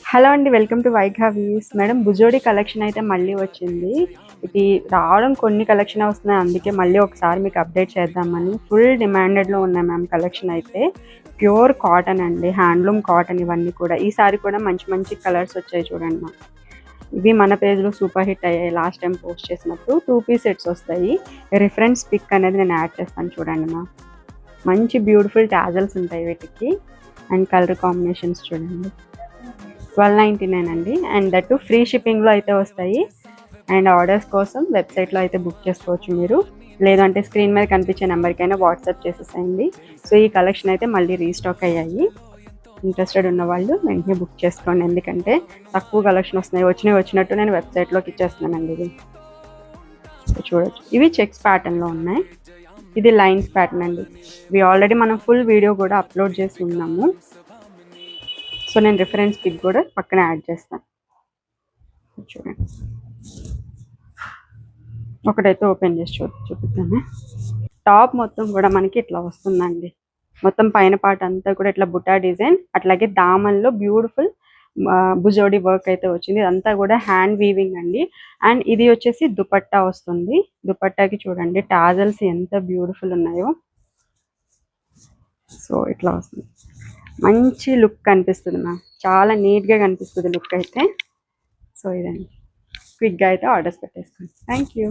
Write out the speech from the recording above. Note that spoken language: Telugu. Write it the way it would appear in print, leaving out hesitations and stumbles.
హలో అండి, welcome to Vaigha views. Madam Bhujodi collection అయితే మళ్ళీ వచ్చింది. ఇది రావడం కొన్ని కలెక్షన్ వస్తున్నాయి, అందుకే మళ్ళీ ఒకసారి మీకు అప్డేట్ చేద్దామని. ఫుల్ డిమాండెడ్లో ఉన్నాయి మ్యామ్ కలెక్షన్ అయితే. ప్యూర్ కాటన్ అండి, హ్యాండ్లూమ్ కాటన్ ఇవన్నీ కూడా. ఈసారి కూడా మంచి మంచి కలర్స్ వచ్చాయి చూడండి మ్యామ్. ఇవి మన పేజ్లో సూపర్ హిట్ అయ్యాయి లాస్ట్ టైం పోస్ట్ చేసినప్పుడు. 2 పీస్ సెట్స్ వస్తాయి. రిఫరెన్స్ పిక్ అనేది నేను యాడ్ చేస్తాను చూడండి మ్యామ్. మంచి బ్యూటిఫుల్ టాజల్స్ ఉంటాయి వీటికి. అండ్ కలర్ కాంబినేషన్స్ చూడండి. 1299 అండి. అండ్ దట్టు ఫ్రీ షిప్పింగ్లో అయితే వస్తాయి. అండ్ ఆర్డర్స్ కోసం వెబ్సైట్లో అయితే బుక్ చేసుకోవచ్చు మీరు, లేదంటే స్క్రీన్ మీద కనిపించే నెంబర్కైనా వాట్సాప్ చేసేసేయండి. సో ఈ కలెక్షన్ అయితే మళ్ళీ రీస్టాక్ అయ్యాయి. ఇంట్రెస్టెడ్ ఉన్న వాళ్ళు వెంటనే బుక్ చేసుకోండి, ఎందుకంటే తక్కువ కలెక్షన్ వస్తున్నాయి. వచ్చినట్టు నేను వెబ్సైట్లోకి ఇచ్చేస్తున్నానండి. ఇది చూడొచ్చు, ఇవి చెక్స్ ప్యాటర్న్లో ఉన్నాయి. ఇది లైన్స్ ప్యాటర్న్ అండి. ఇవి ఆల్రెడీ మనం ఫుల్ వీడియో కూడా అప్లోడ్ చేసి ఉన్నాము. సో నేను రిఫరెన్స్ పిక్ కూడా పక్కన యాడ్ చేస్తాను చూడండి. ఒకటైతే ఓపెన్ చేసి చూపిస్తాను. టాప్ మొత్తం కూడా మనకి ఇట్లా వస్తుందండి. మొత్తం పైన పార్ట్ అంతా కూడా ఇట్లా బుటా డిజైన్, అట్లాగే దామన్లో బ్యూటిఫుల్ భుజోడి వర్క్ అయితే వచ్చింది. ఇదంతా కూడా హ్యాండ్ వీవింగ్ అండి. అండ్ ఇది వచ్చేసి దుపట్టా వస్తుంది. దుపట్టాకి చూడండి టాజల్స్ ఎంత బ్యూటిఫుల్ ఉన్నాయో. సో ఇట్లా వస్తుంది, మంచి లుక్ కనిపిస్తుంది మ్యామ్. చాలా నీట్గా కనిపిస్తుంది లుక్ అయితే. సో ఇదండి, క్విక్గా అయితే ఆర్డర్స్ పెట్టేసుకోండి. Thank you.